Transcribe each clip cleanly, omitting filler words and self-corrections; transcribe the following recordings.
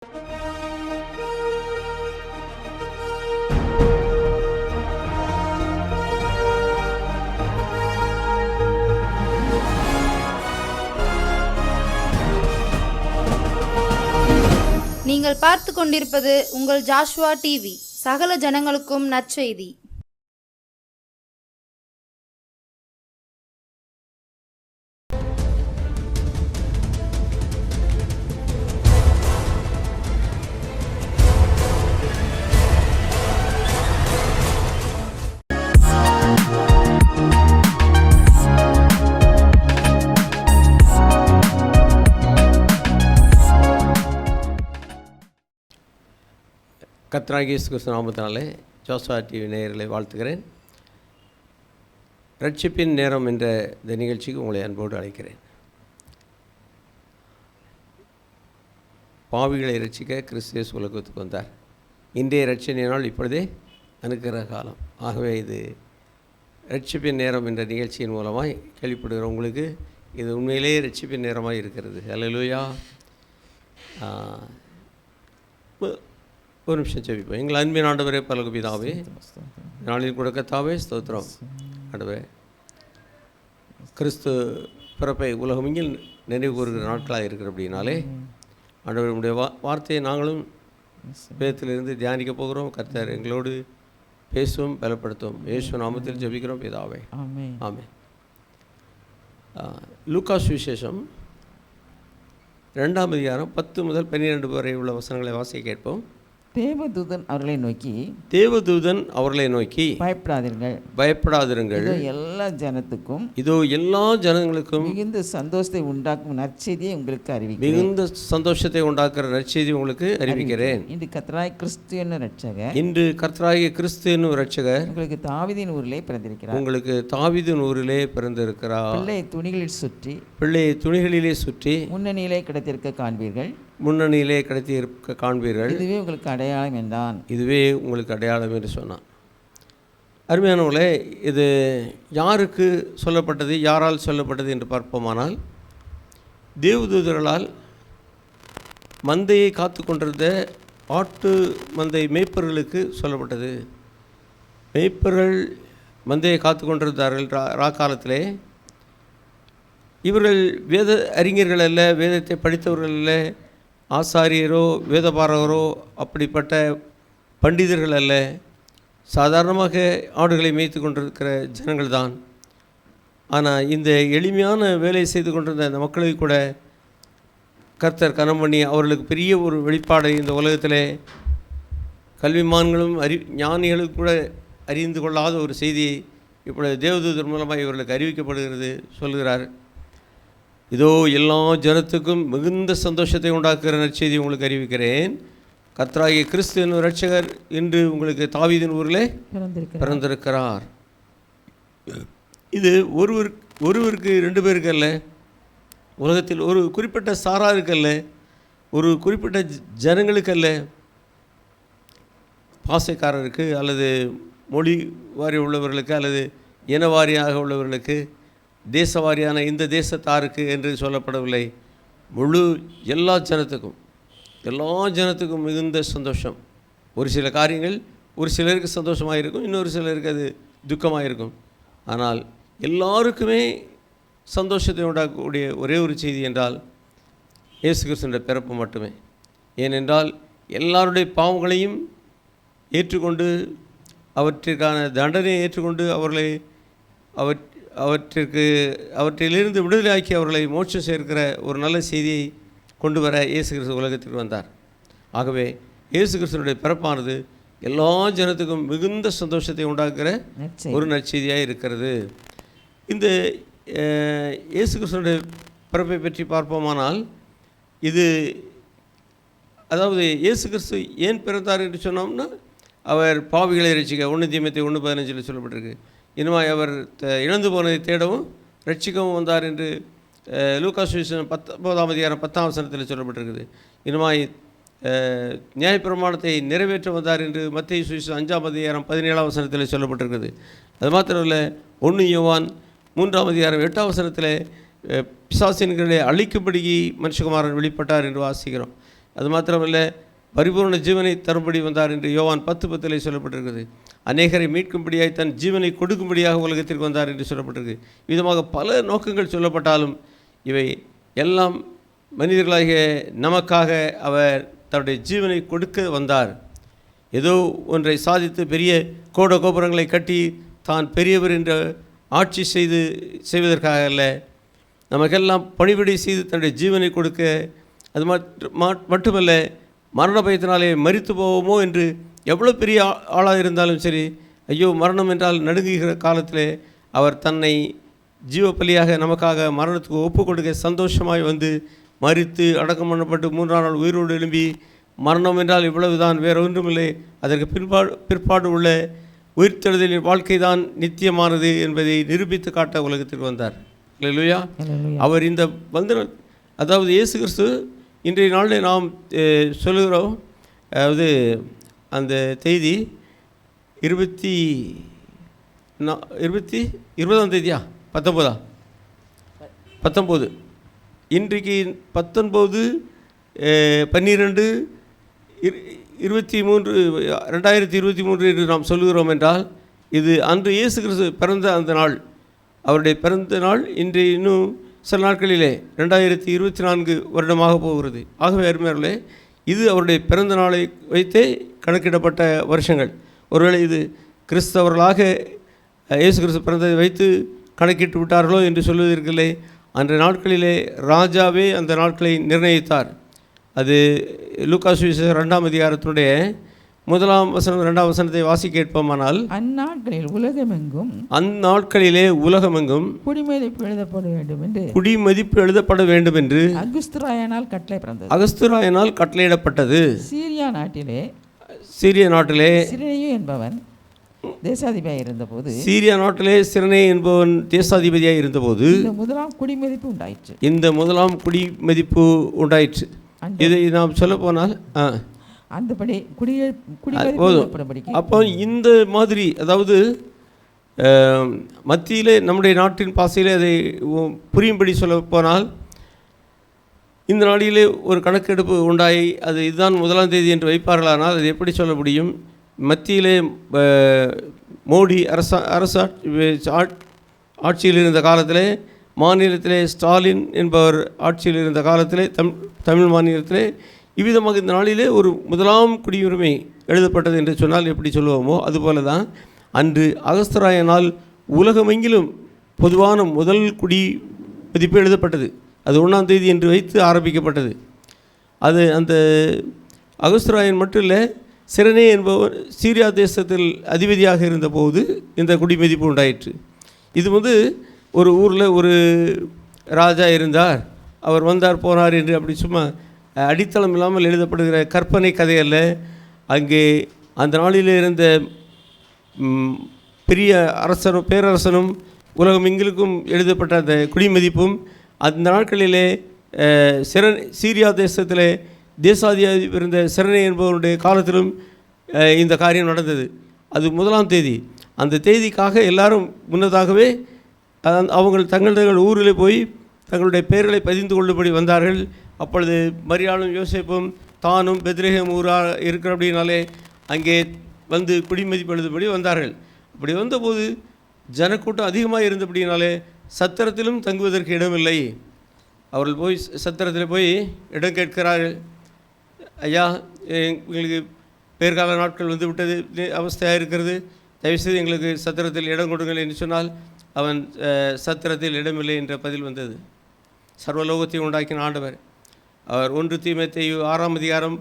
நீங்கள் பார்த்து கொண்டிருப்பது உங்கள் ஜாஷுவா டிவி. சகல ஜனங்களுக்கும் நற்செய்தி. கர்த்தராகிய இயேசு கிறிஸ்து நாமத்தினாலே ஜாஷுவா டிவி நேயர்களை வாழ்த்துகிறேன். ரட்சிப்பின் நேரம் என்ற இந்த நிகழ்ச்சிக்கு உங்களை அன்போடு அழைக்கிறேன். பாவிகளை ரட்சிக்க கிறிஸ்து இயேசு உலகத்துக்கு வந்தார். இன்றைய ரட்சணிய நாள் இப்பொழுதே அனுக்கிற காலம். ஆகவே இது ரட்சிப்பின் நேரம் என்ற நிகழ்ச்சியின் மூலமாக கேள்விப்படுகிற உங்களுக்கு இது உண்மையிலேயே ரட்சிப்பின் நேரமாக இருக்கிறது. அல்லேலூயா. ஒரு நிமிஷம் ஜெபிப்போம். எங்கள் அன்பின் ஆண்டவரே, பரலோக பிதாவே, நாளின் கூட கர்த்தாவே ஸ்தோத்திரம். ஆண்டவரே, கிறிஸ்து பிறப்பை உலகமெங்கில் நினைவு கூறுகிற நாட்களாக இருக்கிற அப்படின்னாலே ஆண்டவர் உடைய வார்த்தையை நாங்களும் வேதத்திலிருந்து தியானிக்க போகிறோம். கர்த்தர் எங்களோடு பேசுவோம், பலப்படுத்துவோம். இயேசு நாமத்தில் ஜெபிக்கிறோம் பிதாவே, ஆமென். லூக்கா சுவிசேஷம் 2ஆம் அதிகாரம் 10 முதல் 12 வரை உள்ள வசனங்களை வாசிக்க கேட்போம். தேவதூதன் அவர்களை நோக்கி பயப்படாதிருங்கள், இதோ எல்லா ஜனங்களுக்கும் மிகுந்த சந்தோஷத்தை உண்டாக்கும் நற்செய்தியை உங்களுக்கு அறிவிக்கிறேன். மிகுந்த சந்தோஷத்தை உண்டாக்குற நற்செய்தி உங்களுக்கு அறிவிக்கிறேன். இன்று கர்த்தராகிய கிறிஸ்து என்னும் இரட்சகர் உங்களுக்கு தாவீதின் ஊரிலே பிறந்திருக்கிறார். பிள்ளையை துணிகளிலே சுற்றி முன்னணியிலே கிடத்திருக்க காண்பீர்கள். இதுவே உங்களுக்கு அடையாளம் என்று சொன்னான். அருமையானவர்களே, இது யாருக்கு சொல்லப்பட்டது, யாரால் சொல்லப்பட்டது என்று பார்ப்போமானால், தேவதூதர்களால் மந்தையை காத்து கொண்டிருந்த ஆட்டு மந்தை மேய்ப்பர்களுக்கு சொல்லப்பட்டது. மேய்ப்பர்கள் மந்தையை காத்து கொண்டிருந்தார்கள் ராக்காலத்திலே. இவர்கள் வேத அறிஞர்கள் அல்ல, வேதத்தை படித்தவர்கள் அல்ல, ஆசாரியரோ வேதபாரகரோ அப்படிப்பட்ட பண்டிதர்கள் அல்ல. சாதாரணமாக ஆடுகளை மேய்த்து கொண்டிருக்கிற ஜனங்கள் தான். ஆனால் இந்த எளிமையான வேலை செய்து கொண்டிருந்த அந்த மக்களை கூட கர்த்தர் கனம் பண்ணி அவர்களுக்கு பெரிய ஒரு வெளிப்பாடை இந்த உலகத்தில் கல்விமான்களும் ஞானிகளும் கூட அறிந்து கொள்ளாத ஒரு செய்தியை இப்பொழுது தேவதூதர் மூலமாக இவர்களுக்கு அறிவிக்கப்படுகிறது. சொல்கிறார், இதோ எல்லா ஜனத்துக்கும் மிகுந்த சந்தோஷத்தை உண்டாக்குகிற நற்செய்தி உங்களுக்கு அறிவிக்கிறேன். கர்த்தராகிய கிறிஸ்து என்னும் இரட்சகர் இன்று உங்களுக்கு தாவீதின் ஊரிலே பிறந்திருக்கிறார். இது ஒருவருக்கு 2 பேருக்கு அல்ல, உலகத்தில் ஒரு குறிப்பிட்ட சாராருக்கு அல்ல, ஒரு குறிப்பிட்ட ஜனங்களுக்கு அல்ல, பாசைக்காரருக்கு அல்லது மொழி வாரி உள்ளவர்களுக்கு அல்லது இனவாரியாக உள்ளவர்களுக்கு, தேசவாரியான இந்த தேசத்தாருக்கு என்று சொல்லப்படவில்லை. முழு எல்லா ஜனத்துக்கும் மிகுந்த சந்தோஷம். ஒரு சில காரியங்கள் ஒரு சிலருக்கு சந்தோஷமாக இருக்கும், இன்னொரு சிலருக்கு அது துக்கமாக இருக்கும். ஆனால் எல்லாருக்குமே சந்தோஷத்தை உண்டாக்கக்கூடிய ஒரே ஒரு செய்தி என்றால் இயேசு கிறிஸ்துவின் பிறப்பு மட்டுமே. ஏனென்றால் எல்லாருடைய பாவங்களையும் ஏற்றுக்கொண்டு அவற்றிற்கான தண்டனையை ஏற்றுக்கொண்டு அவற்றிலிருந்து விடுதலையாக்கி அவர்களை மோட்சம் சேர்க்கிற ஒரு நல்ல செய்தியை கொண்டு வர இயேசு கிறிஸ்து உலகத்திற்கு வந்தார். ஆகவே இயேசு கிறிஸ்துவினுடைய பிறப்பானது எல்லா ஜனத்துக்கும் மிகுந்த சந்தோஷத்தை உண்டாக்குகிற ஒரு நற்செய்தியாக இருக்கிறது. இந்த இயேசு கிறிஸ்துவினுடைய பிறப்பை பற்றி பார்ப்போமானால், இது அதாவது இயேசு கிறிஸ்து ஏன் பிறந்தார் என்று சொன்னோம்னா, அவர் பாவிகளை ரட்சிக்க 1 தீமோத்தேயு 1:15 சொல்லப்பட்டிருக்கு. இனிமாய் அவர் இழந்து போனதை தேடவும் ரட்சிக்கவும் வந்தார் என்று லூக்கா சுவிசேஷம் 19ஆம் அதிகாரம் 10ஆம் வசனத்தில் சொல்லப்பட்டிருக்குது. இனிமாய் நியாயப்பிரமாணத்தை நிறைவேற்ற வந்தார் என்று மத்தேயு சுவிசேஷம் 5ஆம் அதிகாரம் 17ஆம் வசனத்தில் சொல்லப்பட்டிருக்குது. அது மாத்திரமல்ல, 1 யோவான் 3ஆம் அதிகாரம் 8ஆம் வசனத்தில் பிசாசின்களை அழிக்கும்படி மனுஷகுமாரன் வெளிப்பட்டார் என்று வாசிக்கிறோம். அது மாத்திரமல்ல, பரிபூர்ண ஜீவனை தரும்படி வந்தார் என்று யோவான் 10:10 சொல்லப்பட்டிருக்கிறது. அநேகரை மீட்கும்படியாய் தன் ஜீவனை கொடுக்கும்படியாக உலகத்திற்கு வந்தார் என்று சொல்லப்பட்டிருக்கு. விதமாக பல நோக்கங்கள் சொல்லப்பட்டாலும் இவை எல்லாம் மனிதர்களாகிய நமக்காக அவர் தன்னுடைய ஜீவனை கொடுக்க வந்தார். ஏதோ ஒன்றை சாதித்து பெரிய கோட கோபுரங்களை கட்டி தான் பெரியவர் என்ற ஆட்சி செய்வதற்காக அல்ல, நமக்கெல்லாம் பணிவிடை செய்து தன்னுடைய ஜீவனை கொடுக்க. அது மட்டுமல்ல, மரண பயத்தினாலே மரித்து போவோமோ என்று எவ்வளோ பெரிய ஆளாக இருந்தாலும் சரி, ஐயோ மரணம் என்றால் நடுங்குகிற காலத்தில் அவர் தன்னை ஜீவப்பலியாக நமக்காக மரணத்துக்கு ஒப்பு கொடுக்க சந்தோஷமாய் வந்து மரித்து அடக்கம் பண்ணப்பட்டு 3ஆம் நாள் உயிரோடு எழும்பி, மரணம் என்றால் இவ்வளவுதான், வேறு ஒன்றுமில்லை, அதற்கு பிற்பாடு உள்ள உயிர்த்தெழுதலின் வாழ்க்கை தான் நித்தியமானது என்பதை நிரூபித்து காட்ட உலகத்திற்கு வந்தார். அல்லேலூயா. அவர் இந்த அதாவது இயேசு கிறிஸ்து இன்றைய நாளில் நாம் சொல்லுகிறோம். அதாவது அந்த செய்தி 20ஆம் தேதியா 19 இன்றைக்கு 19/12/2023 என்று நாம் சொல்லுகிறோம் என்றால், இது அன்று இயேசு கிறிஸ்து பிறந்த அந்த நாள். அவருடைய பிறந்த நாள் இன்று இன்னும் சில நாட்களிலே 2024 வருடமாக போகிறது. ஆகவே அருமையார்களே, இது அவருடைய பிறந்த நாளை வைத்தே கணக்கிடப்பட்ட வருஷங்கள். ஒருவேளை இது கிறிஸ்தவர்களாக இயேசு கிறிஸ்து பிறந்ததை வைத்து கணக்கிட்டு விட்டார்களோ என்று சொல்வதற்கில்லை. அன்றைய நாட்களிலே ராஜாவே அந்த நாட்களை நிர்ணயித்தார். அது லூக்கா சுவிசேஷம் 2ஆம் அதிகாரத்தினுடைய 1ஆம் வசனம் 2ஆம் வசனத்தை வாசிக்க கேட்போமானால், அந்நாட்களிலே உலகமெங்கும் குடிமதிப்பு எழுதப்பட வேண்டும் என்று அகஸ்துராயனால் கட்டளையிடப்பட்டது. சீரியா நாட்டிலே சிரேனு என்பவன் தேசாதிபதியாக இருந்தபோது இந்த முதலாம் குடிமதிப்பு உண்டாயிற்று. இதை நாம் சொல்ல போனால் அந்தபடி அப்போ இந்த மாதிரி, அதாவது மத்தியிலே நம்முடைய நாட்டின் பாசையிலே அதை புரியும்படி சொல்ல போனால், இந்த நாளிலே ஒரு கணக்கெடுப்பு உண்டாகி அது இதுதான் 1ஆம் தேதி என்று வைப்பார்களானால் அது எப்படி சொல்ல முடியும்? மத்தியிலே மோடி ஆட்சியில் இருந்த காலத்திலே, மாநிலத்திலே ஸ்டாலின் என்பவர் ஆட்சியில் இருந்த காலத்திலே, தமிழ் மாநிலத்திலே இவ்விதமாக இந்த நாளிலே ஒரு 1ஆம் குடியுரிமை எழுதப்பட்டது என்று சொன்னால் எப்படி சொல்லுவோமோ அதுபோல தான் அன்று அகஸ்தராயனால் உலகமெங்கிலும் பொதுவான முதல் குடி மதிப்பு எழுதப்பட்டது. அது 1ஆம் தேதி என்று வைத்து ஆரம்பிக்கப்பட்டது. அது அந்த அகஸ்தராயன் மட்டும் இல்லை, சிரனே என்பவர் சீரியா தேசத்தில் அதிபதியாக இருந்தபோது இந்த குடிமதிப்பு உண்டாயிற்று. இது ஒரு ஊரில் ஒரு ராஜா இருந்தார், அவர் வந்தார் போனார் என்று அப்படி சும்மா அடித்தளம் இல்லாமல் எழுதப்படுகிற கற்பனை கதையல்ல. அங்கே அந்த நாளில் இருந்த பெரிய பேரரசனும் உலகம் எங்களுக்கும் எழுதப்பட்ட அந்த குடிமதிப்பும் அந்த நாட்களிலே சீரியா தேசத்திலே தேசாதிபதி இருந்த சிரனே என்பவருடைய காலத்திலும் இந்த காரியம் நடந்தது. அது 1ஆம் தேதி. அந்த தேதிக்காக எல்லாரும் முன்னதாகவே அவங்கள் தங்கள் ஊரில் போய் தங்களுடைய பெயர்களை பதிந்து கொள்ளும்படி வந்தார்கள். அப்பொழுது மரியாளும் யோசேப்பும் தானும் பெத்லெகேம் ஊராக இருக்கிற அப்படின்னாலே அங்கே வந்து குடிமதிப்பு எழுதுபடி வந்தார்கள். அப்படி வந்தபோது ஜனக்கூட்டம் அதிகமாக இருந்தபடினாலே சத்திரத்திலும் தங்குவதற்கு இடமில்லை. அவர்கள் போய் சத்திரத்தில் போய் இடம் கேட்கிறார்கள். ஐயா, எங்களுக்கு பேர்கால நாட்கள் வந்து விட்டது, அவஸ்தையாக இருக்கிறது, தயவுசெய்து எங்களுக்கு சத்திரத்தில் இடம் கொடுங்கள் என்று சொன்னால் அவன் சத்திரத்தில் இடமில்லை என்ற பதில் வந்தது. சர்வலோகத்தை உண்டாக்கின ஆண்டவர் அவர் 1 தீமோத்தேயு 6ஆம் அதிகாரம்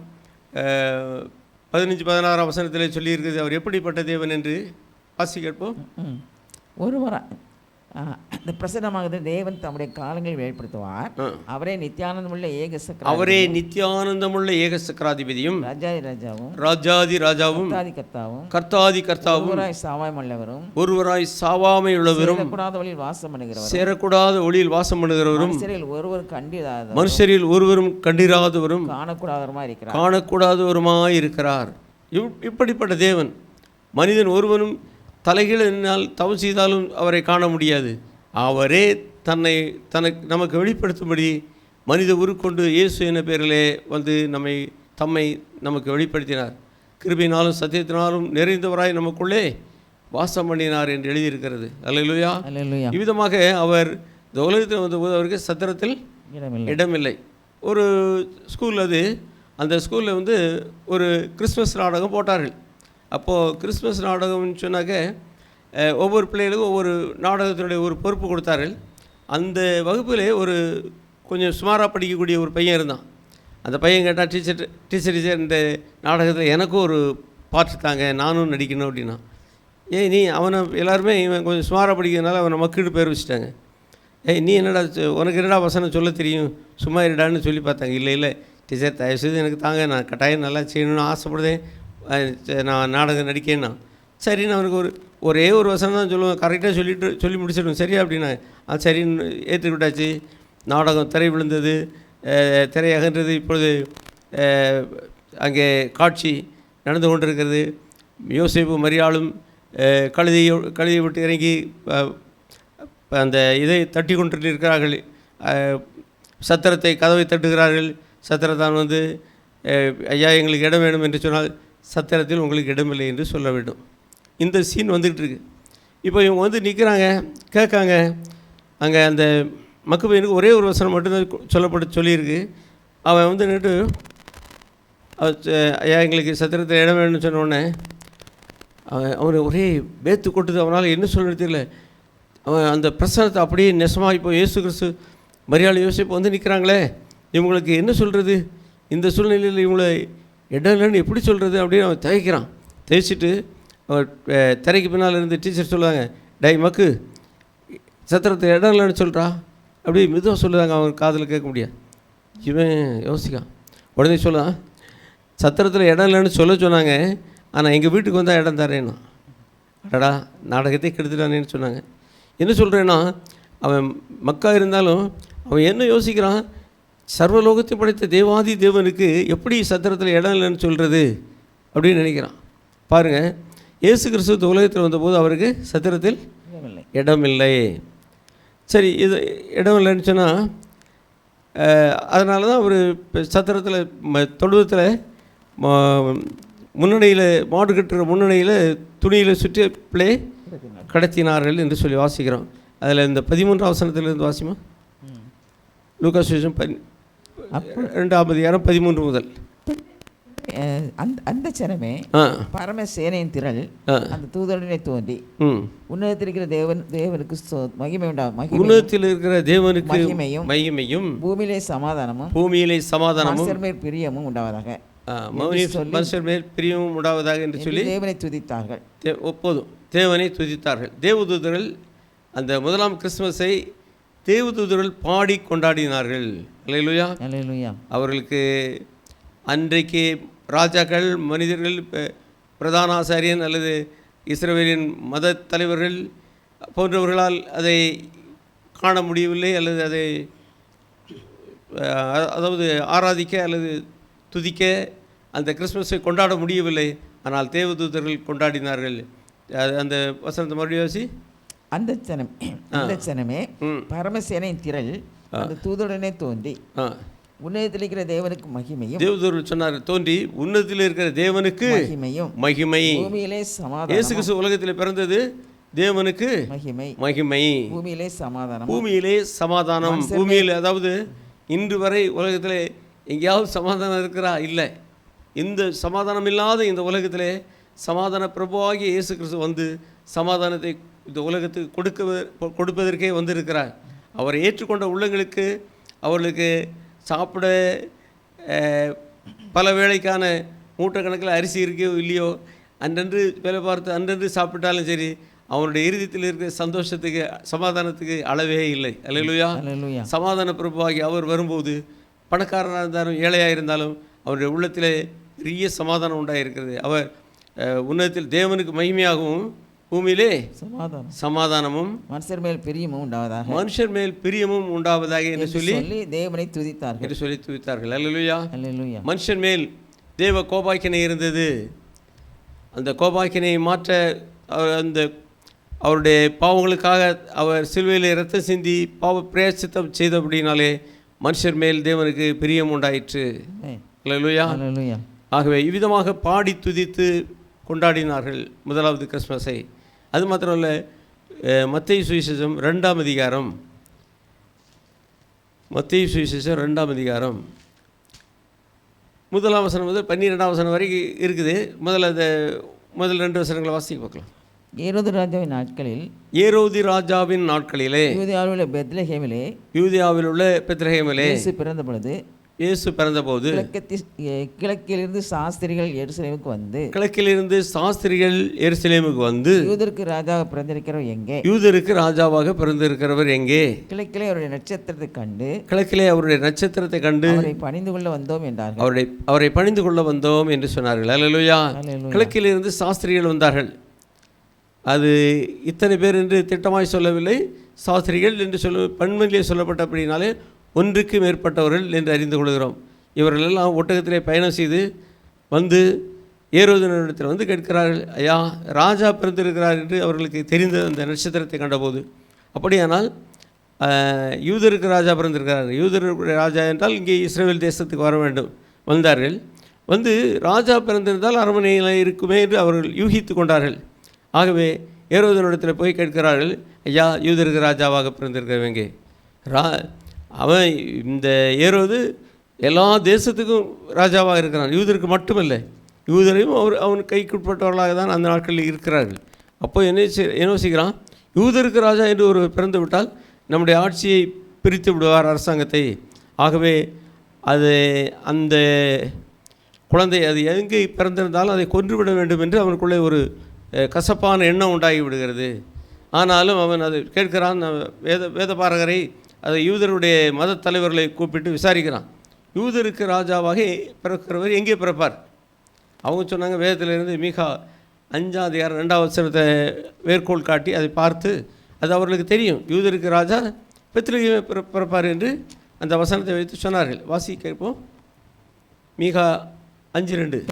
15-16 வசனத்திலே சொல்லியிருக்கிறது. அவர் எப்படிப்பட்ட தேவன் என்று வாசி கேட்போம். இந்த பிரசன்னமாகுது, தேவன் தம்முடைய காலங்களில் வெளிப்படுத்துவார். அவரே நித்தியானந்தமுள்ள ஏக சக்கராதிபதியும் ராஜாதி ராஜாவும் கர்த்தாதி கர்த்தாவும் ஒருவராய் சாவாமை உள்ளவரும் சேரக்கூடாத ஒளியில் வாசம் பண்ணுகிறவரும் மனுஷரில் ஒருவரும் கண்டிராதவரும் காணக்கூடாதவருமாய் இருக்கிறார். இப்படிப்பட்ட தேவன் மனிதன் ஒருவனும் தலைகீழினால் தவறு செய்தாலும் அவரை காண முடியாது. அவரே நமக்கு வெளிப்படுத்தும்படி மனித உருக்கொண்டு இயேசு என்ற பேரிலே வந்து தம்மை நமக்கு வெளிப்படுத்தினார். கிருபையினாலும் சத்தியத்தினாலும் நிறைந்தவராய் நமக்குள்ளே வாசம் பண்ணினார் என்று எழுதியிருக்கிறது. அல்லேலூயா. இவ்விதமாக அவர் இந்த உலகத்தில் வந்தபோது அவருக்கு சத்திரத்தில் இடமில்லை. ஒரு ஸ்கூல் அது. அந்த ஸ்கூலில் வந்து ஒரு கிறிஸ்மஸ் நாடகம் போட்டார்கள். அப்போது கிறிஸ்மஸ் நாடகம்னு சொன்னாக்க ஒவ்வொரு பிள்ளைகளுக்கும் ஒவ்வொரு நாடகத்தினுடைய ஒரு பொறுப்பு கொடுத்தார்கள். அந்த வகுப்பில் ஒரு கொஞ்சம் சுமாராக படிக்கக்கூடிய ஒரு பையன் இருந்தான். அந்த பையன் கேட்டால், டீச்சர் இந்த நாடகத்தில் எனக்கும் ஒரு பாட்டு தாங்க, நானும் நடிக்கணும் அப்படின்னா. நீ அவனை எல்லாருமே இவன் கொஞ்சம் சுமாராக படிக்கிறதுனால அவனை மக்கீடு பேர் வச்சுட்டாங்க. நீ என்னடா உனக்கு என்னடா வசனம் சொல்ல தெரியும், சும்மா இருடான்னு சொல்லி பார்த்தாங்க. இல்லை டீச்சர் தயவுசெய்து எனக்கு தாங்க, நான் கட்டாயம் நல்லா செய்யணும்னு ஆசைப்படுதேன், நான் நாடகம் நடிக்கேன்னா. சரின்னு அவனுக்கு ஒரே ஒரு வசனம் தான் சொல்லுவேன், கரெக்டாக சொல்லி முடிச்சிடுவேன் சரியா அப்படின்னா. சரின்னு ஏற்றுக்கிட்டாச்சு. நாடகம் திரை விழுந்தது, திரை அகன்றது. இப்பொழுது அங்கே காட்சி நடந்து கொண்டிருக்கிறது. யோசேப்பு மரியாளும் கழுதையை விட்டு இறங்கி அந்த இதை தட்டி கொண்டு இருக்கிறார்கள். சத்திரத்தை கதவை தட்டுகிறார்கள். சத்திரத்தான் வந்து, ஐயா எங்களுக்கு இடம் வேணும் என்று சொன்னால், சத்திரத்தில் உங்களுக்கு இடமில்லை என்று சொல்ல வேண்டும். இந்த சீன் வந்துக்கிட்டு இருக்கு. இப்போ இவங்க வந்து நிற்கிறாங்க, கேட்காங்க. அங்கே அந்த மக்கபையனுக்கு ஒரே ஒரு வசனம் மட்டும்தான் சொல்லியிருக்கு. அவன் வந்து நின்று, ஐயா எங்களுக்கு சத்திரத்தில் இடம் வேணும்னு சொன்னோடனே அவனை ஒரே பேத்து கொட்டுது. அவனால் என்ன சொல்கிறது தெரியல. அவன் அந்த பிரசனத்தை அப்படியே நெசமாக இப்போ இயேசு கிறிஸ்து மரியாதை யோசிப்பு வந்து நிற்கிறாங்களே, இவங்களுக்கு என்ன சொல்கிறது, இந்த சூழ்நிலையில் இவங்களை இடம் இல்லைன்னு எப்படி சொல்கிறது அப்படின்னு அவன் தவிக்கிறான். தேய்ச்சிட்டு அவன் திரைக்கு பின்னால் இருந்து டீச்சர் சொல்லுவாங்க, டை மக்கு சத்திரத்தை இடம் இல்லைன்னு சொல்கிறா அப்படி மெதுவாக சொல்லுவாங்க. அவன் காதில் கேட்க முடியாது. இவன் யோசிக்கான். உடனே சொல்லுவான், சத்திரத்தில் இடம் இல்லைன்னு சொன்னாங்க, ஆனால் எங்கள் வீட்டுக்கு வந்தால் இடம் தரேன்னா. அடடா நாடகத்தை கெடுத்துட்டானேன்னு சொன்னாங்க. என்ன சொல்கிறேன்னா, அவன் மக்கா இருந்தாலும் அவன் என்ன யோசிக்கிறான், சர்வலோகத்தை படைத்த தேவாதி தேவனுக்கு எப்படி சத்திரத்தில் இடம் இல்லைன்னு சொல்கிறது அப்படின்னு நினைக்கிறான். பாருங்கள், இயேசு கிறிஸ்து உலகத்தில் வந்தபோது அவருக்கு சத்திரத்தில் இடமில்லை. சரி, இது இடம் இல்லைன்னு சொன்னால் அதனால தான் அவர் சத்திரத்தில் தொழுவத்தில் முன்னணியில் மாடு கட்டுற முன்னணியில் துணியில் சுற்றி பிள்ளை கடத்தினார்கள் என்று சொல்லி வாசிக்கிறோம். அதில் இந்த 13ஆம் வசனத்திலிருந்து வாசிமா. லூக்கா சுவிசேஷம் 2ஆம் அதிகாரம் 13 முதல். அந்த சனமே பரமசேனையின் திரள் அந்த தூதருடனே தோன்றி உன்னதத்தில் இருக்கிற தேவனுக்கு மகிமை உண்டாகும். உன்னதத்தில் இருக்கிற தேவனுக்கு மகிமையும் பூமியிலே சமாதானமும் மனுஷர் மேல் பிரியமும் உண்டாவதாக மனுஷர் மேல் பிரியமும் உண்டாவதாக என்று சொல்லி தேவனை துதித்தார்கள். ஒப்போதும் தேவனை துதித்தார்கள். தேவதூதர்கள் அந்த முதலாம் கிறிஸ்துமஸை தேவதூதர்கள் பாடி கொண்டாடினார்கள். அல்லேலூயா, அல்லேலூயா. அவர்களுக்கு அன்றைக்கு ராஜாக்கள், மனிதர்கள், பிரதான ஆசாரியன் அல்லது இஸ்ரவேலின் மத தலைவர்கள் போன்றவர்களால் அதை காண முடியவில்லை, அல்லது அதை அதாவது ஆராதிக்க அல்லது துதிக்க அந்த கிறிஸ்மஸை கொண்டாட முடியவில்லை. ஆனால் தேவதூதர்கள் கொண்டாடினார்கள். அந்த வசனத்தை மறுபடியும் அந்த சனமே பரமசேனையின் திரள் அந்த தூதருடனே தோன்றி உன்னதத்தில் இருக்கிற தேவனுக்கு மகிமையும். தேவதூதர்கள் சொன்னார், தோன்றி உன்னதத்தில் இருக்கிற தேவனுக்கு மகிமை. பூமியிலே சமாதானம். இயேசு கிறிஸ்து உலகத்தில் பிறந்தது தேவனுக்கு மகிமை. பூமியிலே சமாதானம். பூமியில், அதாவது இன்று வரை உலகத்தில் எங்கேயாவது சமாதானம் இருக்கிறா? இல்லை. இந்த சமாதானம் இல்லாத இந்த உலகத்திலே சமாதான பிரபுவாகிய இயேசு கிறிஸ்து வந்து சமாதானத்தை இந்த உலகத்துக்கு கொடுப்பதற்கே வந்திருக்கிறார். அவரை ஏற்றுக்கொண்ட உள்ளங்களுக்கு அவர்களுக்கு சாப்பிட பல வேளைக்கான மூட்டைக்கணக்கில் அரிசி இருக்கோ இல்லையோ, அன்றன்று வேலை பார்த்து அன்றன்று சாப்பிட்டாலும் சரி, அவனுடைய இறுதியில் இருக்கிற சந்தோஷத்துக்கு சமாதானத்துக்கு அளவே இல்லை. அல்லேலூயா. சமாதான பிரபுவாகி அவர் வரும்போது பணக்காரனாக இருந்தாலும் ஏழையாக இருந்தாலும் அவருடைய உள்ளத்தில் பெரிய சமாதானம் உண்டாயிருக்கிறது. அவர் உன்னதத்தில் தேவனுக்கு மகிமையாகவும் பூமியிலே சமாதானமுன் மனுஷர் மேல் பிரியமும் உண்டாவதாக என்று சொல்லி தேவனை துதித்தார்கள் என்று சொல்லி துதித்தார்கள். அல்லேலூயா, அல்லேலூயா. மனுஷன் மேல் தேவ கோபாக்கினை இருந்தது. அந்த கோபாக்கினை மாற்ற அந்த அவருடைய பாவங்களுக்காக அவர் சிலுவையில் இரத்தம் சிந்தி பாவ பிரயச்சித்தம் செய்தபடினாலே மனுஷர் மேல் தேவனுக்கு பிரியம் உண்டாயிற்று. அல்லேலூயா. ஹல்லேலூயா. ஆகவே இவ்விதமாக பாடி துதித்து கொண்டாடினார்கள் முதலாவது கிறிஸ்மஸை. அது மாத்திரமல்ல, மத்தேயு சுவிசேஷம் 2ஆம் அதிகாரம், மத்தேயு சுவிசேஷம் 2ஆம் அதிகாரம் 1ஆம் வசனம் முதல் 12ஆம் வசனம் வரைக்கும் இருக்குது. முதல் 2 வசனங்களை வாசிக்க பார்க்கலாம். ஏரோது ராஜாவின் நாட்களில், ஏரோது ராஜாவின் நாட்களிலே, யூதேயாவில் உள்ள பெத்லகேமிலே, யூதேயாவில் உள்ள பெத்லகேமிலே இயேசு பிறந்த பொழுது, இயேசு பிறந்தபோது கிழக்கிலிருந்து சாஸ்திரிகள் எருசலேமுக்கு வந்து, கிழக்கிலிருந்து சாஸ்திரிகள் எருசலேமுக்கு வந்து, யூதருக்கு ராஜாவாக பிறந்திருக்கிறவர் எங்கே, யூதருக்கு ராஜாவாக பிறந்திருக்கிறவர் எங்கே, கிழக்கிலே அவருடைய நட்சத்திரத்தை கண்டு, கிழக்கிலே அவருடைய நட்சத்திரத்தை கண்டு அவரை பணிந்து கொள்ள வந்தோம் என்றார்கள். அவரை பணிந்து கொள்ள வந்தோம் என்று சொன்னார்கள். அல்லேலூயா. ஹல்லேலூயா. கிழக்கிலிருந்து சாஸ்திரிகள் வந்தார்கள். அது இத்தனை பேர் என்று திட்டமாய் சொல்லவில்லை, சாஸ்திரிகள் என்று பன்மையிலே சொல்லப்பட்ட அப்படின்னாலே ஒன்றுக்கு மேற்பட்டவர்கள் என்று அறிந்து கொள்கிறோம். இவர்கள் எல்லாம் ஒட்டகத்திலே பயணம் செய்து வந்து ஏரோதினிடத்தில் வந்து கேட்கிறார்கள், ஐயா ராஜா பிறந்திருக்கிறார் என்று அவர்களுக்கு தெரிந்த அந்த நட்சத்திரத்தை கண்டபோது. அப்படியானால் யூதருக்கு ராஜா பிறந்திருக்கிறார், யூதருக்கு ராஜா என்றால் இங்கே இஸ்ரவேல் தேசத்துக்கு வர வேண்டும். வந்தார்கள். வந்து ராஜா பிறந்திருந்தால் அரண்மனையில் இருக்குமே என்று அவர்கள் யூகித்து கொண்டார்கள். ஆகவே ஏரோதினிடத்தில் போய் கேட்கிறார்கள், ஐயா யூதருக்கு ராஜாவாக பிறந்திருக்கிறவங்க அவன் இந்த ஏரோது எல்லா தேசத்துக்கும் ராஜாவாக இருக்கிறான், யூதருக்கு மட்டுமல்ல, யூதரையும் அவன் கைக்குட்பட்டவர்களாக தான் அந்த நாட்களில் இருக்கிறார்கள். அப்போ என்ன யோசிக்கிறான், யூதருக்கு ராஜா என்று ஒரு பிறந்து விட்டால் நம்முடைய ஆட்சியை பிரித்து விடுவார் அரசாங்கத்தை. ஆகவே அது அந்த குழந்தை அது எங்கே பிறந்திருந்தாலும் அதை கொன்றுவிட வேண்டும் என்று அவனுக்குள்ளே ஒரு கசப்பான எண்ணம் உண்டாகி விடுகிறது. ஆனாலும் அவன் அதை கேட்கிறான். வேதபாரகரை, அதை யூதருடைய மத தலைவர்களை கூப்பிட்டு விசாரிக்கிறான், யூதருக்கு ராஜாவாக பிறக்கிறவர் எங்கே பிறப்பார்? அவங்க சொன்னாங்க, வேதத்திலிருந்து மீகா 5ஆம் அதிகாரம் 2ஆம் வசனத்தை வேர்கோள் காட்டி அதை பார்த்து அது அவர்களுக்கு தெரியும், யூதருக்கு ராஜா பெத்லகேமிலே பிறப்பார் என்று அந்த வசனத்தை வைத்து சொன்னார்கள். வாசி கேட்போம். மீகா 5:2.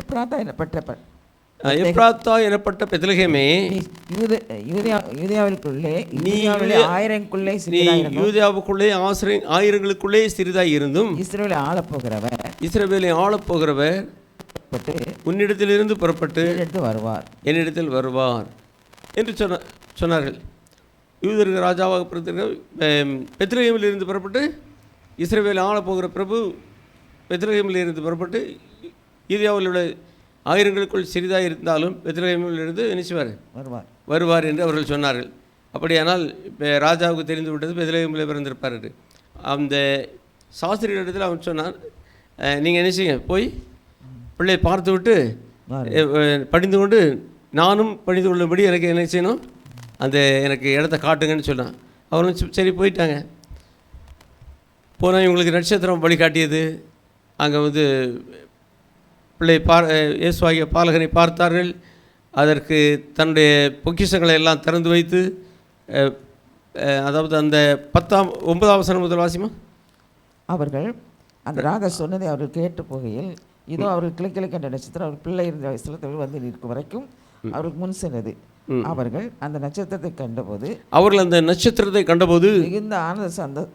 எப்ராத்தா எனப்பட்ட பெத்லகேமே, யூதேயாவுக்குள்ளே ஆயிரங்களுக்குள்ளே ஆயிரங்களுக்குள்ளே சிறிதாய் இருந்தும் இஸ்ரவேலை ஆளப்போகிறவர் உன்னிடத்திலிருந்து புறப்பட்டு என்னிடத்தில் வருவார் என்று சொன்னார்கள். யூதருக்கு ராஜாவாக பிறந்திருக்க பெத்லகேமில் இருந்து புறப்பட்டு இஸ்ரவேலை ஆளப்போகிற பிரபு பெத்லகேமில் இருந்து புறப்பட்டு யூதேயாவில் உள்ள ஆயிரங்களுக்குள் சிறிதாக இருந்தாலும் பெத்லகேமிலிருந்து நினைச்சுவார் வருவார் என்று அவர்கள் சொன்னார்கள். அப்படியானால் இப்போ ராஜாவுக்கு தெரிந்து விட்டது பெத்லகேமில் பிறந்திருப்பார் என்று. அந்த சாஸ்திரிகளிடத்தில் அவன் சொன்னான், நீங்கள் நினைச்சிங்க போய் பிள்ளையை பார்த்து விட்டு படிந்து கொண்டு நானும் படிந்து கொள்ளும்படி எனக்கு என்ன செய்யணும், அந்த எனக்கு இடத்த காட்டுங்கன்னு சொன்னான். அவரும் சரி போயிட்டாங்க. போனால் இவங்களுக்கு நட்சத்திரம் வழிகாட்டியது. அங்கே வந்து பிள்ளை இயேசுவாகிய பாலகனை பார்த்தார்கள். அதற்கு தன்னுடைய பொக்கிஷங்களை எல்லாம் திறந்து வைத்து, அதாவது அந்த 9ஆம் வசனம் முதல் வாசிமா, அவர்கள் அந்த ராஜா சொன்னதை அவர்கள் கேட்டு போகையில், இதோ அவர்கள் கிழக்கிழக்கு கண்ட நட்சத்திரம் அவர் பிள்ளை இருந்த வயசில் வந்து நிற்கும் வரைக்கும் அவருக்கு முன் சென்றது. அவர்கள் அந்த நட்சத்திரத்தை கண்டபோது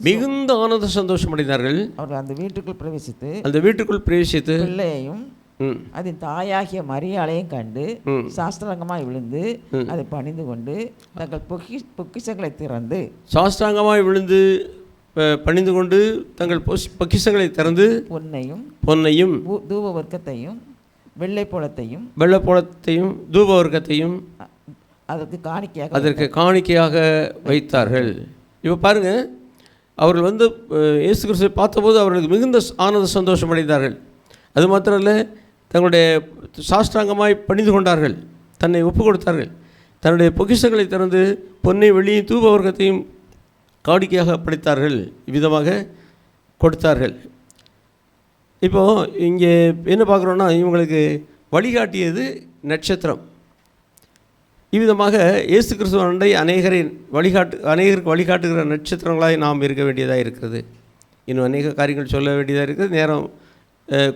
மிகுந்த ஆனந்த சந்தோஷம் அடைந்தார்கள். அவர்கள் அந்த வீட்டுக்குள் பிரவேசித்து பிள்ளையையும் அதன் தாயாகிய மரியாளையும் கண்டு சாஸ்திராங்கமாய் விழுந்து அதை பணிந்து கொண்டு தங்கள் பொக்கிஷங்களை திறந்து பணிந்து கொண்டு தங்கள் பொக்கிஷங்களை திறந்து பொன்னையும் தூபவர்க்கத்தையும் வெள்ளைப்போளத்தையும் தூபவர்க்கத்தையும் அதற்கு காணிக்கையாக வைத்தார்கள். இப்போ பாருங்கள், அவர்கள் வந்து இயேசு கிறிஸ்துவை பார்த்தபோது அவர்களுக்கு மிகுந்த ஆனந்த சந்தோஷம் அடைந்தார்கள். அது மாத்திரமல்ல, தங்களுடைய சாஷ்டாங்கமாய் பணிந்து கொண்டார்கள், தன்னை ஒப்பு கொடுத்தார்கள். தன்னுடைய பொக்கிஷங்களை திறந்து பொன்னை வெள்ளியும் தூபவர்க்கத்தையும் காணிக்கையாக படைத்தார்கள், இவ்விதமாக கொடுத்தார்கள். இப்போது இங்கே என்ன பார்க்குறோன்னா, இவங்களுக்கு வழிகாட்டியது நட்சத்திரம். இவ்விதமாக இயேசு கிறிஸ்துவ அண்டை அநேகருக்கு வழிகாட்டுகிற நட்சத்திரங்களாக நாம் இருக்க வேண்டியதாக இருக்கிறது. இன்னும் அநேக காரியங்கள் சொல்ல வேண்டியதாக இருக்கிறது, நேரம்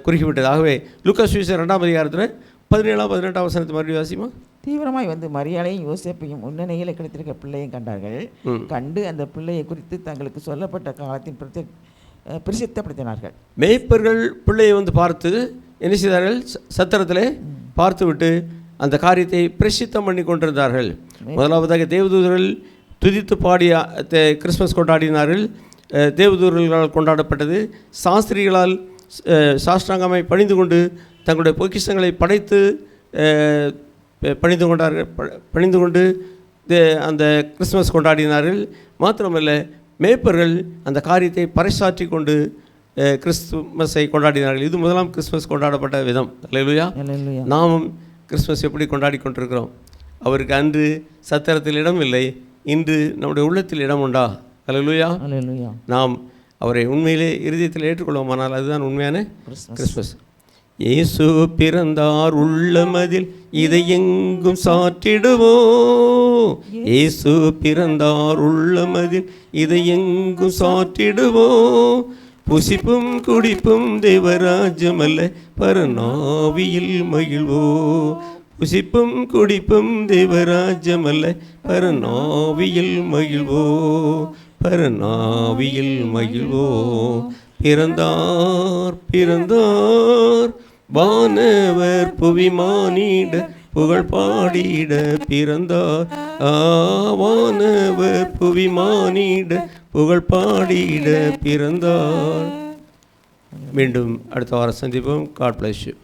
குறுக்கிவிட்டது. ஆகவே லூக்கா சுவிசேஷம் 2ஆம் அதிகாரத்தில் 17ஆம் 18ஆம் வசனத்தை மறுபடியும் வாசிமா. தீவிரமாய் வந்து மரியாளையும் யோசேப்பையும் முன்னணியில் கிடைத்திருக்க பிள்ளையும் கண்டார்கள். கண்டு அந்த பிள்ளையை குறித்து தங்களுக்கு சொல்லப்பட்ட காலத்தின் பிரசித்தப்படுத்தினார்கள். மேய்ப்பர்கள் பிள்ளையை வந்து பார்த்து என்ன செய்தார்கள்? சத்திரத்தில் பார்த்துவிட்டு அந்த காரியத்தை பிரசித்தம் பண்ணி கொண்டிருந்தார்கள். முதலாவதாக தேவதூதர்கள் துதித்து பாடி கிறிஸ்மஸ் கொண்டாடினார்கள். தேவதூதர்களால் கொண்டாடப்பட்டது. சாஸ்திரிகளால் சாஷ்டாங்கமை பணிந்து கொண்டு தங்களுடைய பொக்கிஷங்களை படைத்து பணிந்து கொண்டு அந்த கிறிஸ்மஸ் கொண்டாடினார்கள். மாத்திரமல்ல, மேய்ப்பர்கள் அந்த காரியத்தை பறைசாற்றி கொண்டு கிறிஸ்துமஸை கொண்டாடினார்கள். இது முதலாம் கிறிஸ்மஸ் கொண்டாடப்பட்ட விதம். அல்லேலூயா. நாமும் கிறிஸ்மஸ் எப்படி கொண்டாடி கொண்டிருக்கிறோம்? அவருக்கு அன்று சத்திரத்தில் இடம் இல்லை, இன்று நம்முடைய உள்ளத்தில் இடம் உண்டா? அல்லேலூயா. நாம் அவரை உண்மையிலே இருதயத்தில் ஏற்றுக்கொள்வோமானால் அதுதான் உண்மையான கிறிஸ்மஸ். இயேசு பிறந்தார் உள்ளமதில் இதை எங்கும் சாற்றிடுவோம். இயேசு பிறந்தார் உள்ளமதில் இதை எங்கும் சாற்றிடுவோம். புசிப்பும் குடிப்பும் தேவராஜ்யம் அல்ல, பரநாவியில் மகிழ்வோம். புசிப்பும் குடிப்பும் தேவராஜ்யம் அல்ல, பரநாவியில் மகிழ்வோம். பரநாவியில் மகிழ்வோம். பிறந்தார் பிறந்தார் வானவர் புவிமானிட புகழ் பாடிட பிறந்தார். வானவர் புவிமானிட புகழ் பாடிட பிறந்தார். மீண்டும் அடுத்த வாரம் சந்திப்போம். God bless you.